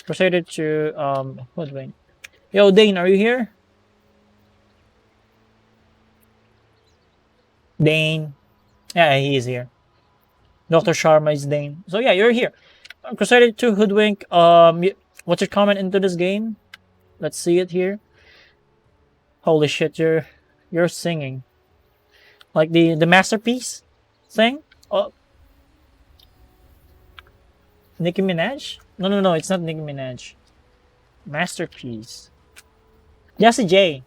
Crusader to Hoodwink. Yo, Dane, are you here? Dane. Yeah, he is here. Dr. Sharma is Dane. So yeah, you're here. Crusader to Hoodwink. What's your comment into this game? Let's see it here. Holy shit, you're singing like the masterpiece thing. Oh, Nicki Minaj? No, it's not Nicki Minaj. Masterpiece. Jessie J.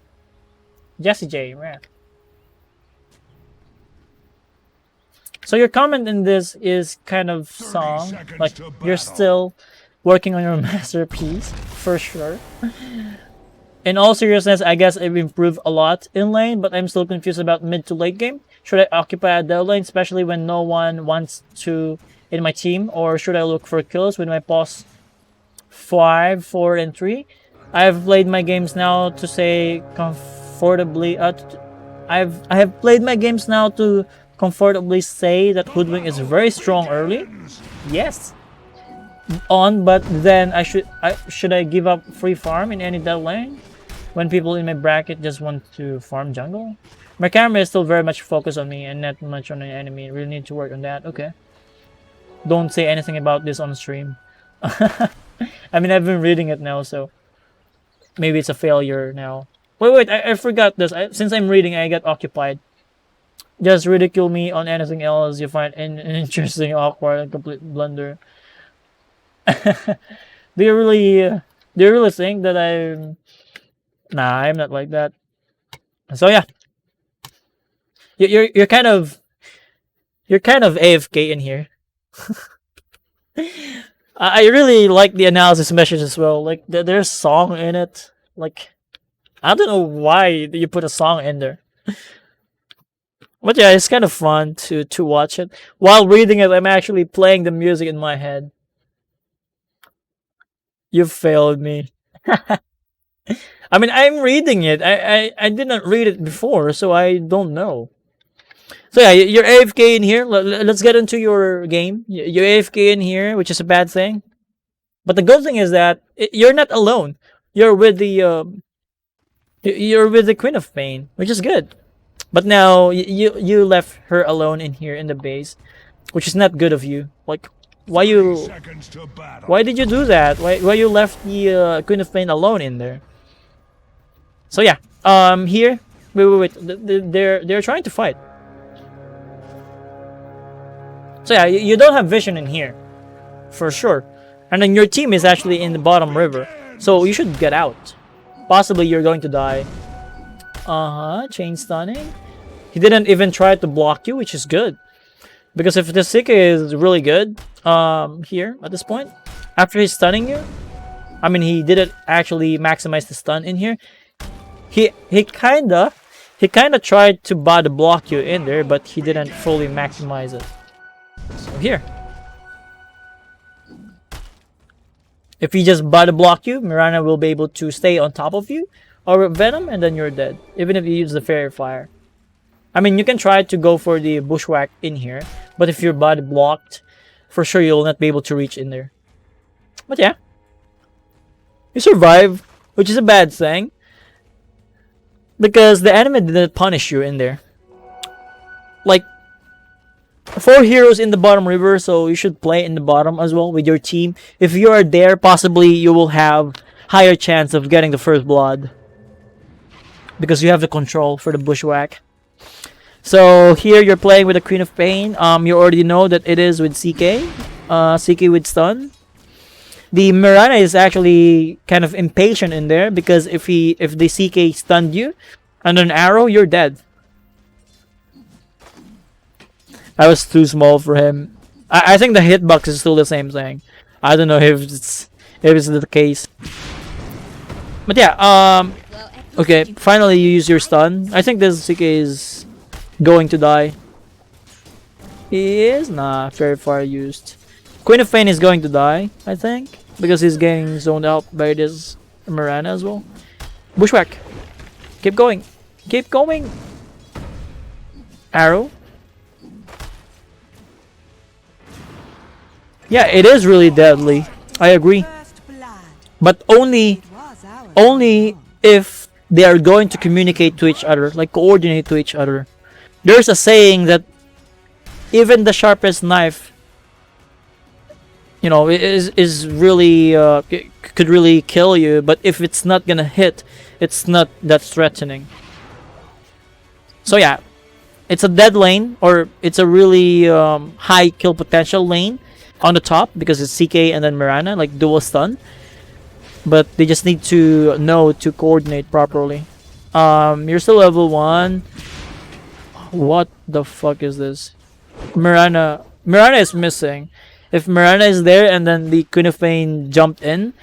Jessie J. Yeah. So your comment in this is kind of song, like you're still working on your masterpiece for sure. In all seriousness, I guess I've improved a lot in lane, but I'm still confused about mid to late game. Should I occupy a dead lane, especially when no one wants to in my team, or should I look for kills with my boss 5, 4, and 3? I've played my games now to say comfortably. I have played my games now to comfortably say that Hoodwink is very strong early. Yes. But then should I give up free farm in any dead lane when people in my bracket just want to farm jungle? My camera is still very much focused on me and not much on the enemy. Really need to work on that. Okay. Don't say anything about this on stream. I mean, I've been reading it now, so maybe it's a failure now. Wait, I forgot this. Since I'm reading, I got occupied. Just ridicule me on anything else you find interesting, awkward, and complete blunder. Do you really think that I'm? Nah, I'm not like that. So yeah, you're kind of AFK in here. I really like the analysis message as well. Like there's song in it. Like I don't know why you put a song in there. But yeah, it's kind of fun to watch it. While reading it, I'm actually playing the music in my head. You failed me. I mean, I'm reading it. I didn't read it before, so I don't know. So yeah, you're AFK in here. Let's get into your game. You're AFK in here, which is a bad thing. But the good thing is that you're not alone. You're with the Queen of Pain, which is good. But now you left her alone in here in the base, which is not good of you. Like, why did you do that? Why you left the Queen of Pain alone in there? So yeah, here, wait. They're trying to fight. So yeah, you don't have vision in here, for sure. And then your team is actually in the bottom river, so you should get out. Possibly you're going to die. Chain stunning. He didn't even try to block you, which is good. Because if the Sika is really good, here, at this point, after he's stunning you, I mean, he didn't actually maximize the stun in here. He kinda tried to body block you in there, but he didn't fully maximize it. So here. If he just body block you, Mirana will be able to stay on top of you, or Venom, and then you're dead. Even if you use the Fairy Fire. I mean, you can try to go for the Bushwhack in here, but if you're body blocked, for sure you'll not be able to reach in there. But yeah. You survive, which is a bad thing. Because the enemy didn't punish you in there. Like, 4 heroes in the bottom river, so you should play in the bottom as well with your team. If you are there, possibly you will have higher chance of getting the first blood. Because you have the control for the Bushwhack. So here you're playing with the Queen of Pain. You already know that it is with CK. CK with stun. The Mirana is actually kind of impatient in there because if the CK stunned you and an arrow, you're dead. I was too small for him. I think the hitbox is still the same thing. I don't know if it's the case. But yeah, okay, finally you use your stun. I think this CK is going to die. He is? Nah, very far used. Queen of Pain is going to die, I think. Because he's getting zoned out by this Mirana as well. Bushwhack. Keep going. Keep going. Arrow. Yeah, it is really deadly. I agree. but only if they are going to communicate to each other, like coordinate to each other. There's a saying that even the sharpest knife, is really could really kill you, but if it's not gonna hit, it's not that threatening. So yeah, it's a dead lane, or it's a really high kill potential lane on the top because it's CK and then Mirana, like dual stun. But they just need to know to coordinate properly. You're still level 1. What the fuck is this? Mirana is missing. If Mirana is there and then the Queen of Pain jumped in,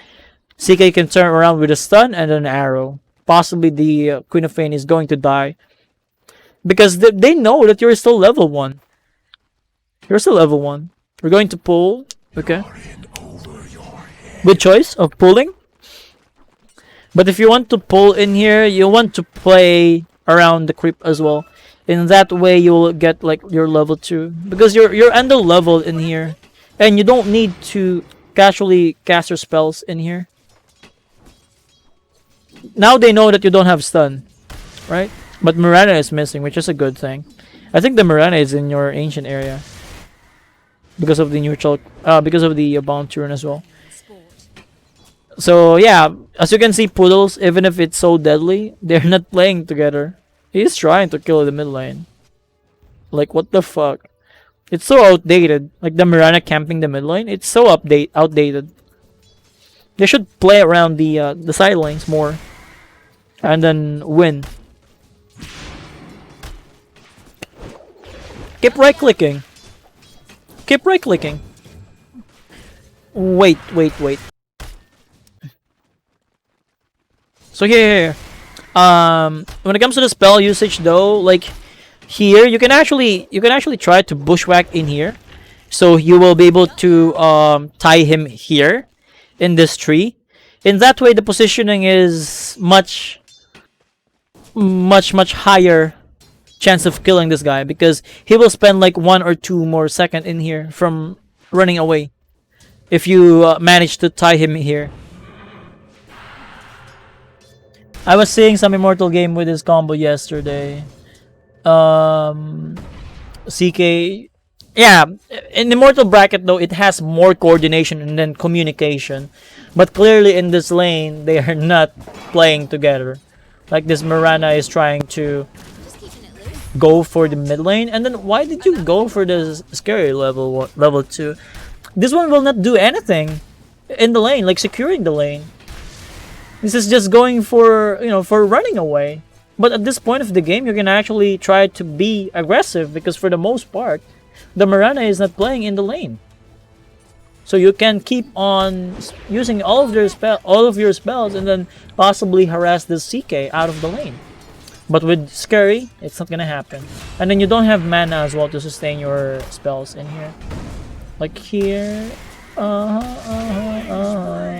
CK can turn around with a stun and an arrow. Possibly the Queen of Pain is going to die. Because they know that you're still level 1. You're still level 1. We're going to pull. Okay. Good choice of pulling. But if you want to pull in here, you want to play around the creep as well. In that way, you'll get like your level 2. Because you're under level in here. And you don't need to casually cast your spells in here. Now they know that you don't have stun. Right? But Mirana is missing, which is a good thing. I think the Mirana is in your ancient area. Because of the neutral, because of the bound turn as well. So yeah, as you can see, Poodles, even if it's so deadly, they're not playing together. He's trying to kill the mid lane. Like, what the fuck? It's so outdated. Like the Mirana camping the mid lane, it's so outdated. They should play around the side lanes more, and then win. Keep right clicking. Keep right clicking. Wait. So here. When it comes to the spell usage though, like here you can actually try to bushwhack in here. So you will be able to tie him here in this tree. In that way the positioning is much higher chance of killing this guy, because he will spend like 1 or 2 more seconds in here from running away if you manage to tie him here. I was seeing some Immortal game with this combo yesterday. CK, yeah, in Immortal bracket though, it has more coordination and then communication, but clearly in this lane they are not playing together. Like this Mirana is trying to go for the mid lane, and then why did you go for the scary level 2? This one will not do anything in the lane, like securing the lane. This is just going for, for running away. But at this point of the game, you can actually try to be aggressive, because for the most part, the Mirana is not playing in the lane. So you can keep on using all of your spells and then possibly harass the CK out of the lane. But with Scary, it's not gonna happen. And then you don't have mana as well to sustain your spells in here. Like here.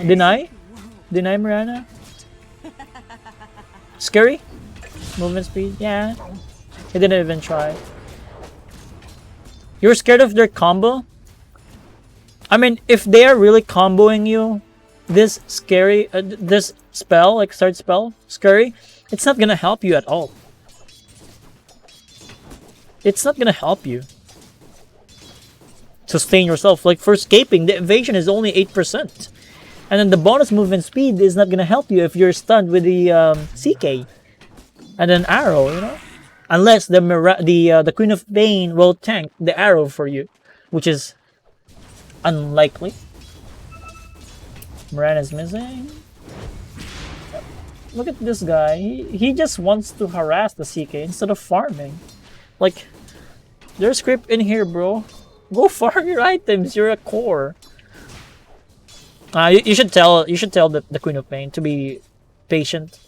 Deny Mirana. Scary? Movement speed? Yeah. He didn't even try. You're scared of their combo? I mean, if they are really comboing you, this Scary, this spell, like start spell, Scary, it's not gonna help you at all. It's not gonna help you sustain yourself. Like for escaping, the evasion is only 8%. And then the bonus movement speed is not gonna help you if you're stunned with the CK and an arrow, unless the Queen of Pain will tank the arrow for you, which is unlikely. Mirana's missing. Look at this guy. He just wants to harass the CK instead of farming. Like, there's creep in here, bro. Go farm your items. You're a core. You should tell the Queen of Pain to be patient,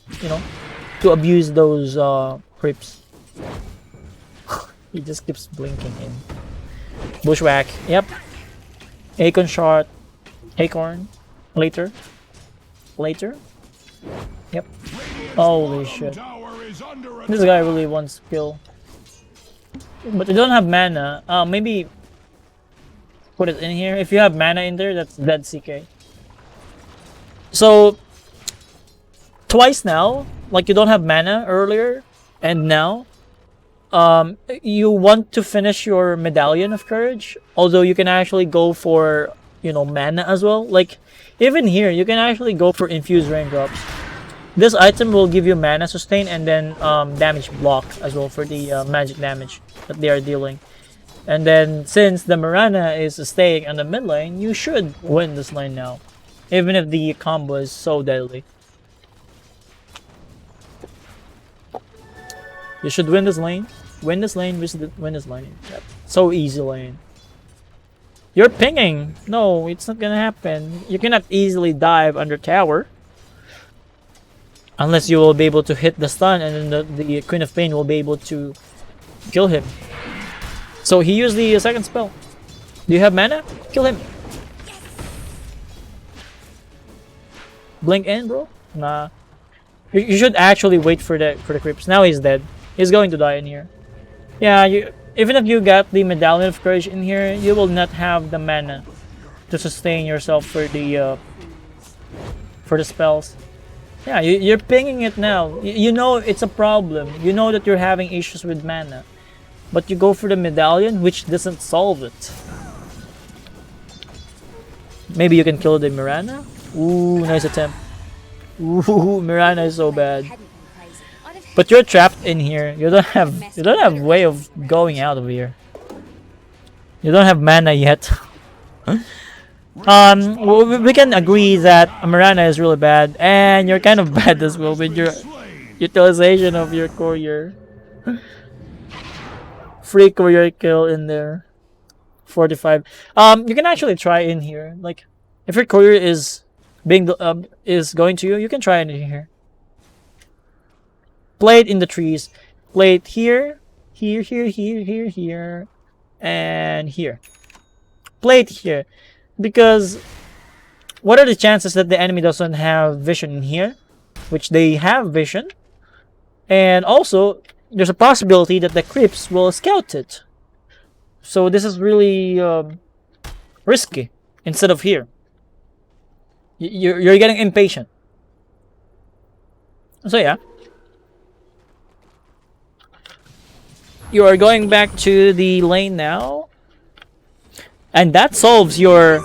to abuse those creeps. He just keeps blinking in. Bushwhack, yep. Acorn shot. Acorn. Later. Yep. Holy shit. This guy really wants to kill. But they don't have mana. Maybe put it in here. If you have mana in there, that's dead CK. So twice now, like you don't have mana earlier, and now you want to finish your medallion of courage, although you can actually go for, you know, mana as well. Like even here you can actually go for infused raindrops. This item will give you mana sustain and then damage block as well for the magic damage that they are dealing. And then since the Mirana is staying on the mid lane, you should win this lane now, even if the combo is so deadly. You should win this lane. Win this lane, win this lane. Yep. So easy lane. You're pinging. No, it's not gonna happen. You cannot easily dive under tower. Unless you will be able to hit the stun, and then the Queen of Pain will be able to kill him. So he used the second spell. Do you have mana? Kill him. Blink in, bro? Nah. You should actually wait for the creeps. Now he's dead. He's going to die in here. Yeah, even if you got the Medallion of Courage in here, you will not have the mana to sustain yourself for the spells. Yeah, you're pinging it now. You know it's a problem. You know that you're having issues with mana. But you go for the medallion, which doesn't solve it. Maybe you can kill the Mirana? Ooh, nice attempt. Ooh, Mirana is so bad. But you're trapped in here. You don't have way of going out of here. You don't have mana yet. We can agree that Mirana is really bad, and you're kind of bad as well with your utilization of your courier. Free courier kill in there. 45. You can actually try in here. Like, if your courier is going to you, you can try in here. Play it in the trees. Play it here, here, and here. Play it here. Because what are the chances that the enemy doesn't have vision in here? Which they have vision. And also, there's a possibility that the creeps will scout it. So this is really risky instead of here. You're getting impatient. So yeah. You are going back to the lane now. And that solves your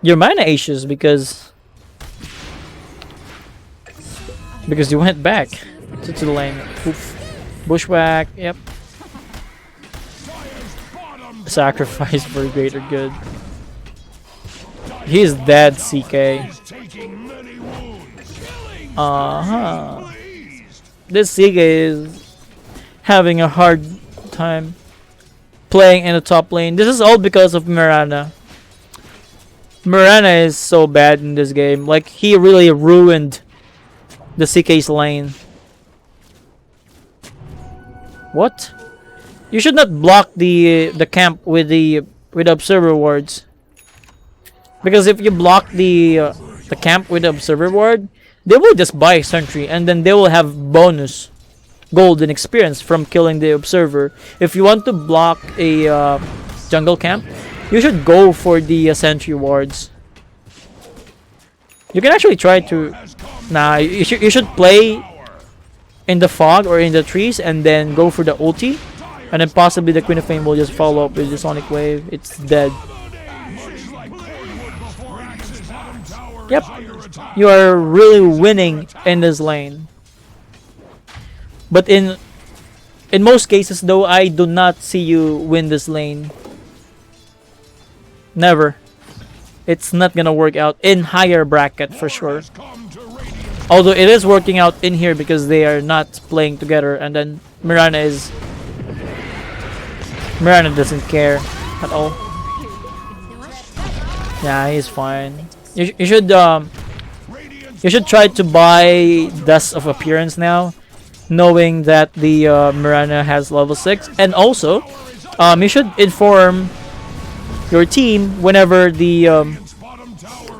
mana issues because you went back to the lane. Oof. Bushwhack, yep. Sacrifice for greater good. He's dead, CK. This CK is having a hard time playing in the top lane. This is all because of Mirana. Mirana is so bad in this game. Like, he really ruined the CK's lane. What? You should not block the camp with the observer wards. Because if you block the camp with the observer ward, they will just buy sentry and then they will have bonus golden experience from killing the observer. If you want to block a jungle camp, you should go for the sentry wards. You can actually try to... Nah, you should play in the fog or in the trees and then go for the ulti. And then possibly the Queen of Fame will just follow up with the Sonic Wave. It's dead. Yep. You are really winning in this lane. But in most cases though, I do not see you win this lane. Never. It's not gonna work out in higher bracket for sure. Although it is working out in here because they are not playing together, and then Mirana doesn't care at all. Yeah, he's fine. You should try to buy Dust of Appearance now, knowing that the Mirana has level 6, and also you should inform your team whenever the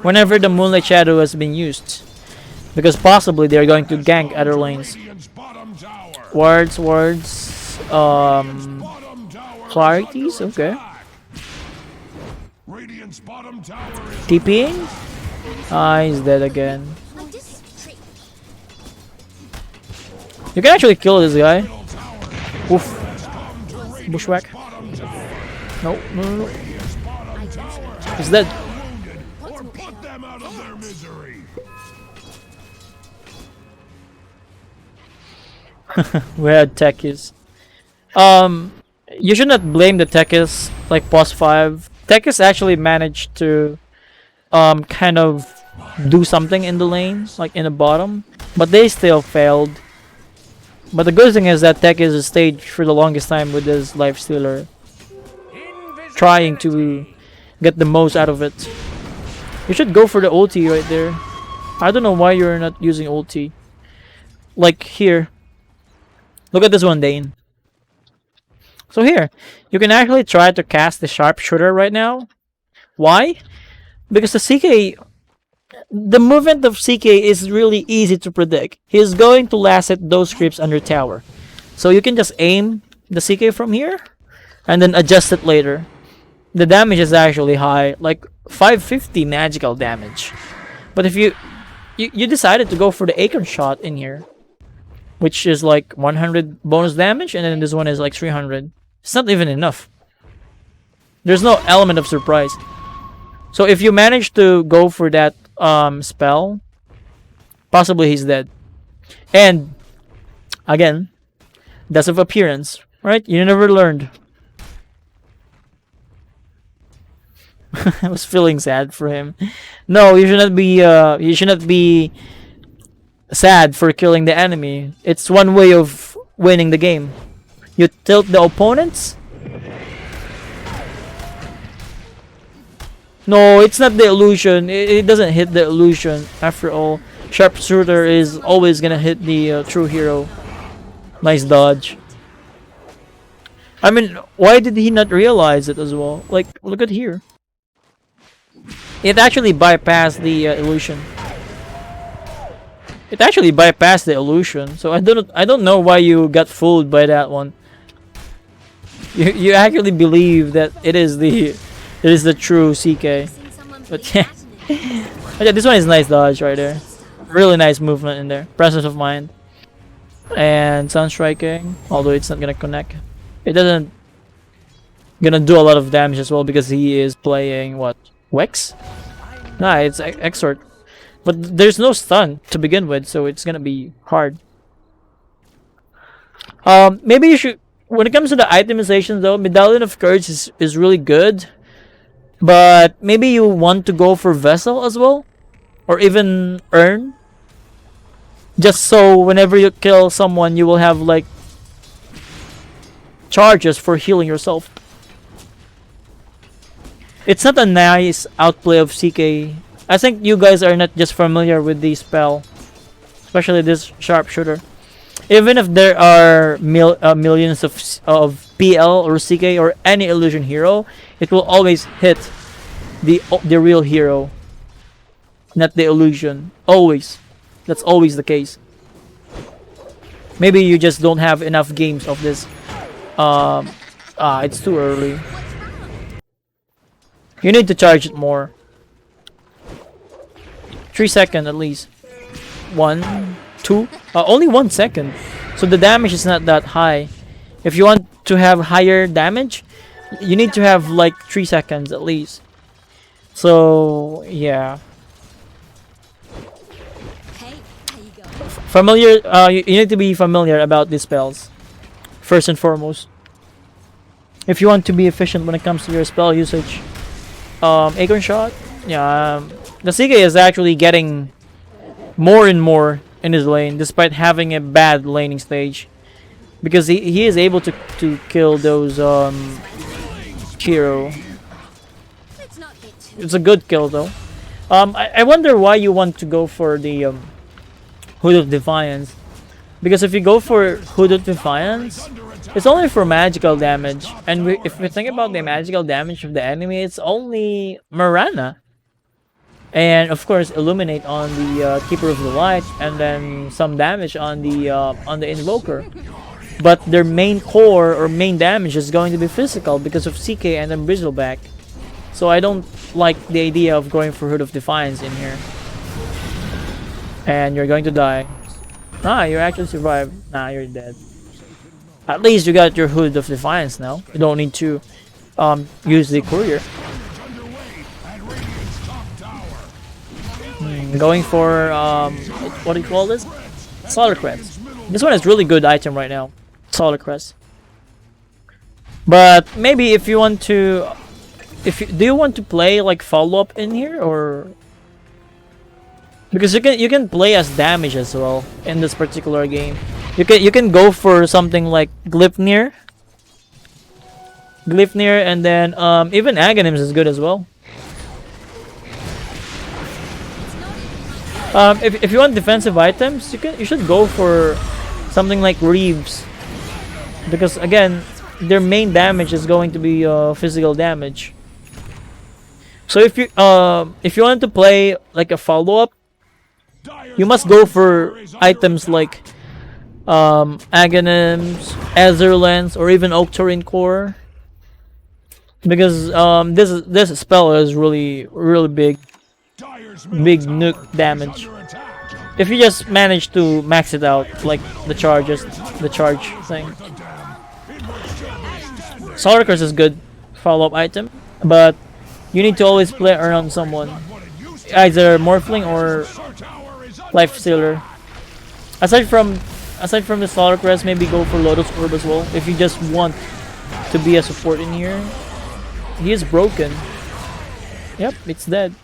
Moonlight Shadow has been used, because possibly they are going to gank other lanes. Wards, clarities, okay. TPing? Ah, he's dead again. You can actually kill this guy. Oof. Bushwhack. No, no, no, no. He's dead. We had Tekis. You should not blame the Tekis like boss 5. Tekis actually managed to kind of do something in the lane, like in the bottom, but they still failed. But the good thing is that Tekis stayed for the longest time with this life stealer, trying to get the most out of it. You should go for the ulti right there. I don't know why you're not using ulti. Like here. Look at this one, Dane. So here, you can actually try to cast the sharpshooter right now. Why? Because the CK, the movement of CK is really easy to predict. He's going to last hit those creeps under tower. So you can just aim the CK from here and then adjust it later. The damage is actually high, like 550 magical damage. But if you decided to go for the acorn shot in here, which is like 100 bonus damage, and then this one is like 300. It's not even enough. There's no element of surprise. So if you manage to go for that spell, possibly he's dead. And again, that's of appearance, right? You never learned. I was feeling sad for him. No, you should not be. You should not be sad for killing the enemy. It's one way of winning the game. You tilt the opponents. No, it's not the illusion. It doesn't hit the illusion. After all, sharpshooter is always gonna hit the true hero. Nice dodge. I mean, why did he not realize it as well? Like, look at here. It actually bypassed the illusion. It actually bypassed the illusion. So I don't know why you got fooled by that one. You actually believe that it is the true CK. But yeah. But yeah, this one is nice dodge right there. Really nice movement in there. Presence of mind. And sun striking, although it's not gonna connect. It doesn't gonna do a lot of damage as well because he is playing what? Wex? Nah, it's Exort. But there's no stun to begin with, so it's gonna be hard. Maybe you should, when it comes to the itemization though, Medallion of Courage is really good. But maybe you want to go for Vessel as well? Or even Urn? Just so whenever you kill someone, you will have like charges for healing yourself. It's not a nice outplay of CK. I think you guys are not just familiar with the spell, especially this sharpshooter. Even if there are millions of PL or CK or any illusion hero, it will always hit the real hero, not the illusion. Always. That's always the case. Maybe you just don't have enough games of this. It's too early. You need to charge it more. 3 seconds at least. 1, 2. Only 1 second. So the damage is not that high. If you want to have higher damage, you need to have like 3 seconds at least. So yeah. Familiar. You need to be familiar about these spells. First and foremost. If you want to be efficient when it comes to your spell usage. Acorn shot. Yeah. The CK is actually getting more and more in his lane, despite having a bad laning stage, because he is able to kill those hero. It's a good kill though. I wonder why you want to go for the Hood of Defiance, because if you go for Hood of Defiance, it's only for magical damage, and if we think about the magical damage of the enemy, it's only Marana. And of course, illuminate on the Keeper of the Light, and then some damage on the Invoker. But their main core or main damage is going to be physical because of CK and then Bristleback. So I don't like the idea of going for Hood of Defiance in here. And you're going to die. Ah, you actually survived. Nah, you're dead. At least you got your Hood of Defiance now. You don't need to use the courier. Going for what do you call this? Solar Crest. This one is really good item right now. Solar Crest. But maybe if you want to, do you want to play like follow up in here, or because you can play as damage as well in this particular game. You can go for something like Glypnir, and then even Aghanims is good as well. If you want defensive items, you should go for something like Reeves, because again, their main damage is going to be physical damage. So if you want to play like a follow up, you must go for items like Aghanims, Azerlens, or even Octarine Core, because this spell is really big nuke damage. If you just manage to max it out, like the charge thing. Solar Curse is good follow-up item, but you need to always play around someone, either Morphling or Life Stealer. Aside from the Solar Crest, maybe go for Lotus Orb as well if you just want to be a support in here. He is broken. Yep, it's dead.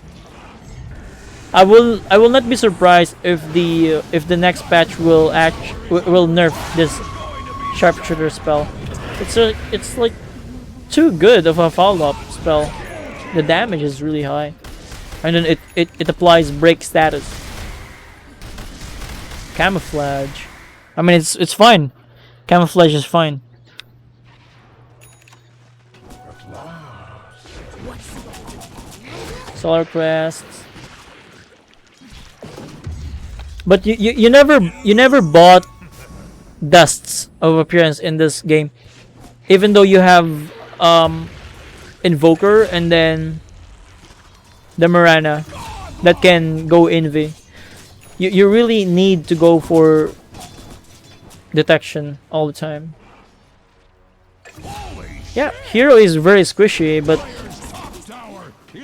I will not be surprised if the next patch will nerf this Sharpshooter spell. It's like too good of a follow-up spell. The damage is really high, and then it applies break status. Camouflage. I mean, it's fine. Camouflage is fine. Solar Crest. But you never bought Dusts of Appearance in this game, even though you have Invoker and then the Marana that can go Envy. You really need to go for detection all the time. Yeah, Hero is very squishy, but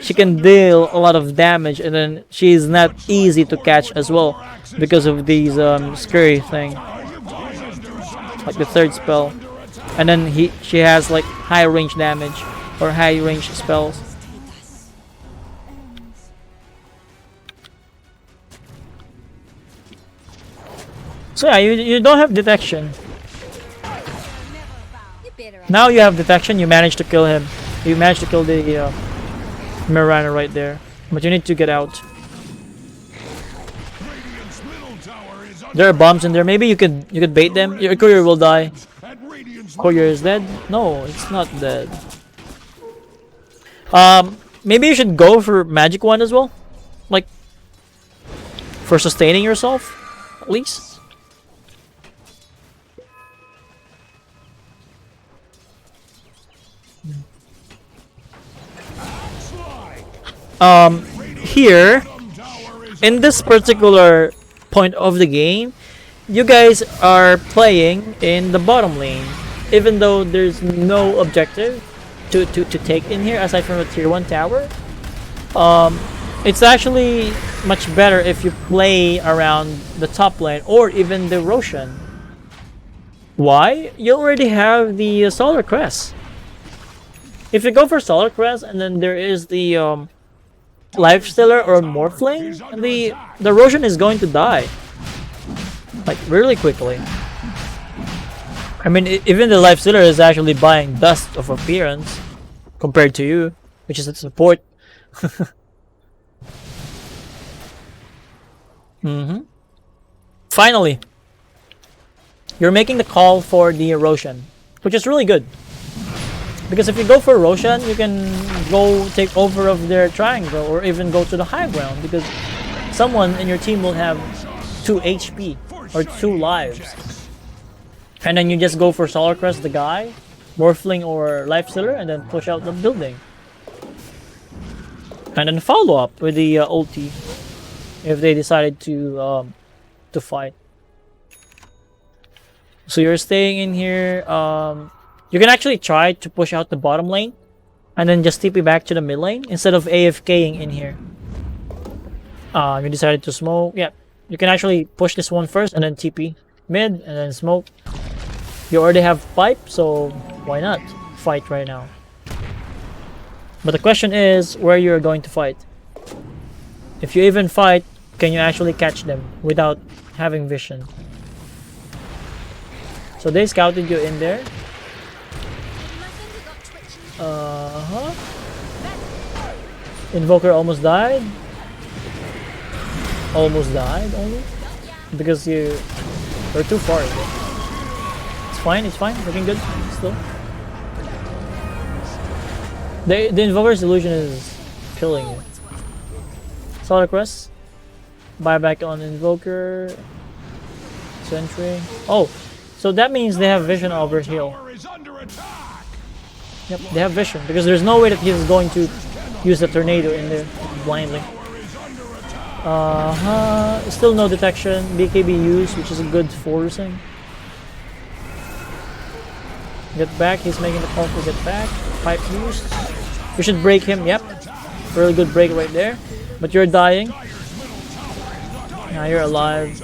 she can deal a lot of damage, and then she is not easy to catch as well because of these scary thing, like the third spell, and then she has like high range damage or high range spells. So yeah, you don't have detection. Now you have detection. You managed to kill him. You managed to kill the Mirana right there, but you need to get out. There are bombs in there. Maybe you could bait them. Your courier will die. Courier is dead. No, it's not dead. Maybe you should go for magic wand as well, like for sustaining yourself at least. Here in this particular point of the game, you guys are playing in the bottom lane, even though there's no objective to take in here aside from a tier 1 tower. It's actually much better if you play around the top lane or even the Roshan. Why? You already have the Solar Crest. If you go for Solar Crest and then there is the Life Stealer or Morphling, the Roshan is going to die like really quickly. I mean, even the Life Stealer is actually buying Dust of Appearance compared to you, which is a support. Finally, you're making the call for the Roshan, which is really good. Because if you go for Roshan, you can go take over of their triangle or even go to the high ground, because someone in your team will have 2 HP or 2 lives. And then you just go for Solar Crest the guy, Morphling or Life Stealer, and then push out the building. And then follow up with the ulti if they decided to fight. So you're staying in here. You can actually try to push out the bottom lane and then just TP back to the mid lane instead of AFKing in here. You decided to smoke. Yeah, you can actually push this one first and then TP mid and then smoke. You already have pipe, so why not fight right now? But the question is where you're going to fight. If you even fight, can you actually catch them without having vision? So they scouted you in there. Invoker almost died. Almost died only because you're too far. It's fine, looking good still. The Invoker's illusion is killing you. Solar Crest. Buyback on Invoker. Sentry. Oh, so that means they have vision over heal. Yep, they have vision because there's no way that he's going to use the tornado in there blindly. Still no detection. BKB used, which is a good forcing. Get back, he's making the call to get back. Pipe used. We should break him, yep. Really good break right there. But you're dying. Now you're alive.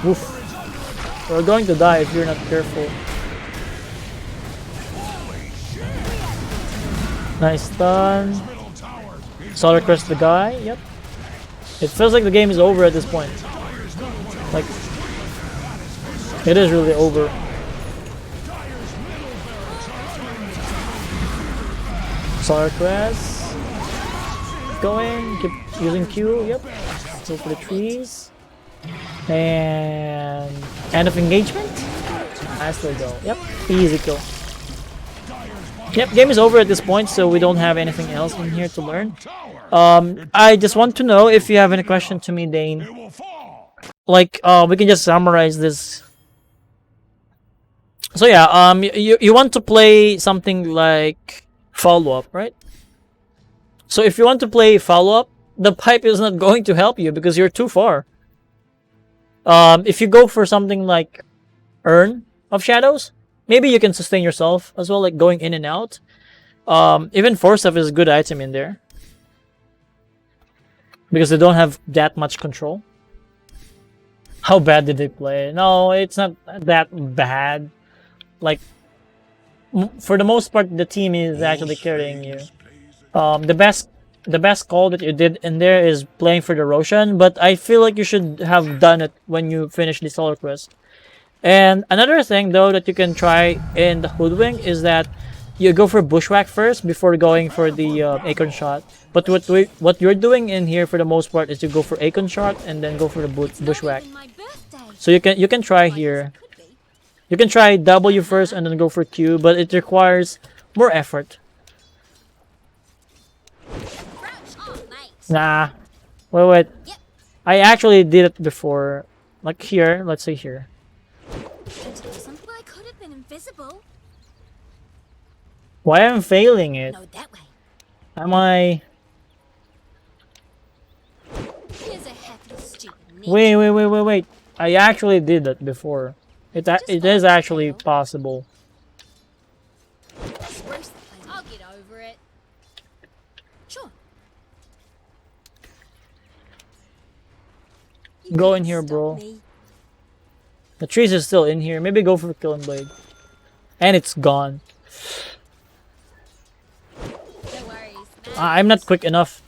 Oof. We're going to die if you're not careful. Nice stun. Solar Crest the guy, yep. It feels like the game is over at this point. Like, it is really over. Solar Crest. Going, keep using Q, yep. Go for the trees. And end of engagement. I still go. Yep, easy kill. Yep, game is over at this point, so we don't have anything else in here to learn. I just want to know if you have any question to me, Dane. Like, we can just summarize this. So yeah, you want to play something like follow-up, right? So if you want to play follow-up, the pipe is not going to help you because you're too far. If you go for something like Urn of Shadows, maybe you can sustain yourself as well, like going in and out. Even Force Stuff is a good item in there because they don't have that much control. How bad did they play? No, it's not that bad. Like, for the most part, the team is actually carrying you. The best call that you did in there is playing for the Roshan, but I feel like you should have done it when you finish the Solar Quest. And another thing though that you can try in the Hoodwink is that you go for Bushwhack first before going for the Acorn Shot. But what you're doing in here for the most part is you go for Acorn Shot and then go for the Bushwhack. So you can try here. You can try W first and then go for Q, but it requires more effort. Nah. Wait. I actually did it before. Like here, let's say here. Why am I failing it? Am I... Wait. I actually did that before. It is actually possible. I'll get over it. Sure. Go in here, bro. The trees is still in here. Maybe go for Killing Blade. And it's gone. No worries. I'm not quick enough.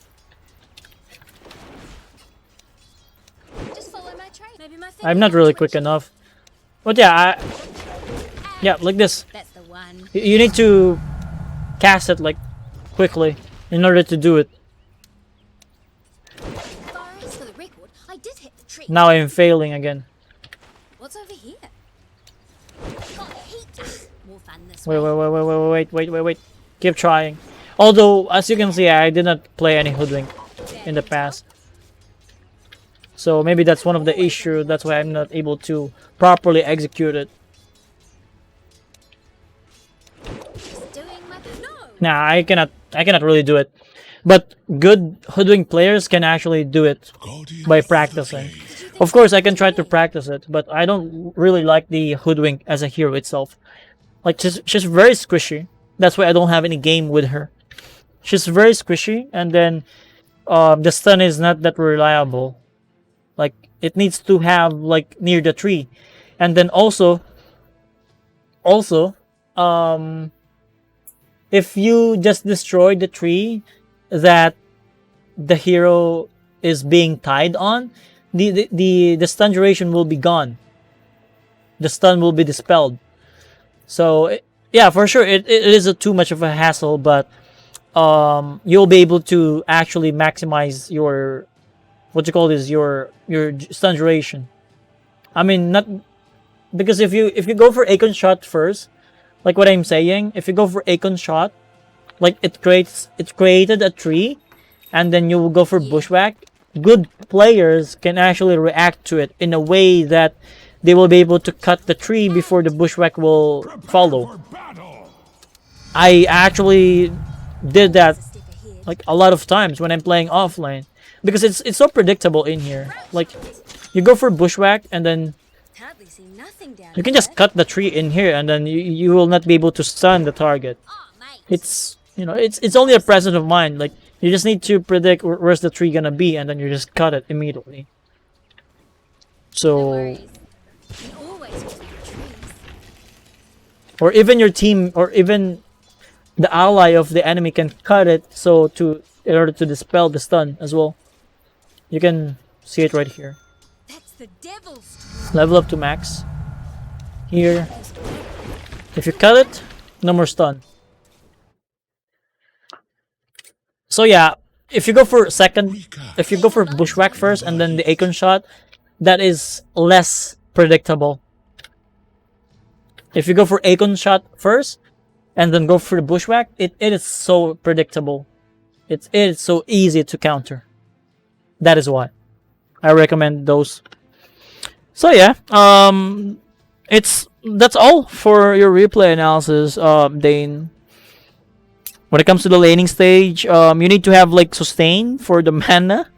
Just follow my trail. Maybe my I'm not really quick enough. But yeah, yeah, like this. That's the one. You need to cast it like quickly in order to do it. For the record, I did hit the tree. Now I'm failing again. What's over here? Got heat. More fun this way. Wait. Keep trying. Although, as you can see, I did not play any Hoodwink in the past. So maybe that's one of the issues. That's why I'm not able to properly execute it. Nah, I cannot really do it. But good Hoodwink players can actually do it by practicing. Of course, I can try to practice it, but I don't really like the Hoodwink as a hero itself. Like, she's very squishy. That's why I don't have any game with her. She's very squishy, and then the stun is not that reliable. Like, it needs to have, like, near the tree. And then also, if you just destroy the tree that the hero is being tied on, the stun duration will be gone. The stun will be dispelled. So yeah, for sure it is too much of a hassle, but you'll be able to actually maximize your what you call this your stun duration. I mean, not because if you go for Akon shot first, like what I'm saying, if you go for Akon shot, like it created a tree, and then you will go for bushwhack. Good players can actually react to it in a way that they will be able to cut the tree before the bushwhack will follow. I actually did that like a lot of times when I'm playing offline, because it's so predictable in here. Like, you go for bushwhack and then you can just cut the tree in here, and then you will not be able to stun the target. It's, you know, it's only a presence of mind. Like, you just need to predict where's the tree gonna be, and then you just cut it immediately. So, or even your team, or even the ally of the enemy can cut it, so in order to dispel the stun as well. You can see it right here. Level up to max. Here, if you cut it, no more stun. So yeah, if you go for bushwhack first and then the Akon shot, that is less predictable. If you go for Akon shot first and then go for the bushwhack, it is so predictable. It is so easy to counter. That is why I recommend those. So yeah, that's all for your replay analysis, Dane. When it comes to the laning stage, you need to have like sustain for the mana,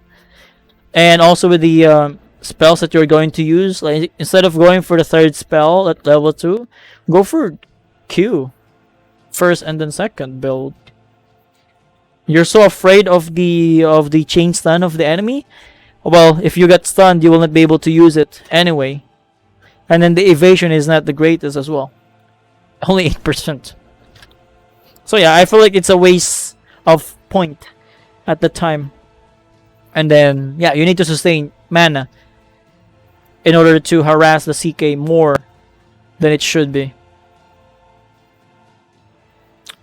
and also with the spells that you're going to use. Like, instead of going for the third spell at level 2, go for Q first and then second build. You're so afraid of the chain stun of the enemy. Well, if you get stunned, you will not be able to use it anyway. And then the evasion is not the greatest as well. Only 8%. So yeah, I feel like it's a waste of point at the time. And then, yeah, you need to sustain mana in order to harass the CK more than it should be.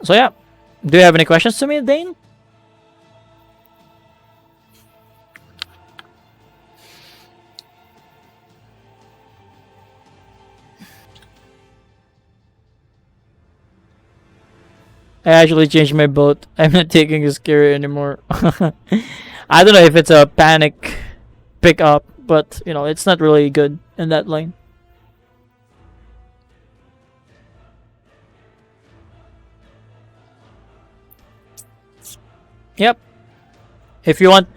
So yeah, do you have any questions to me, Dane? I actually changed my boat. I'm not taking his carry anymore. I don't know if it's a panic pickup, but you know, it's not really good in that lane. Yep. If you want,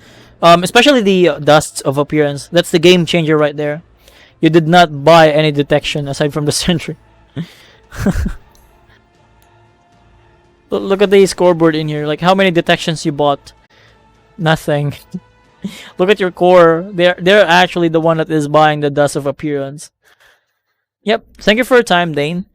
especially the dusts of appearance, that's the game changer right there. You did not buy any detection aside from the sentry. Look at the scoreboard in here. Like, how many detections you bought? Nothing. Look at your core. They're actually the one that is buying the dust of appearance. Yep. Thank you for your time, Dane.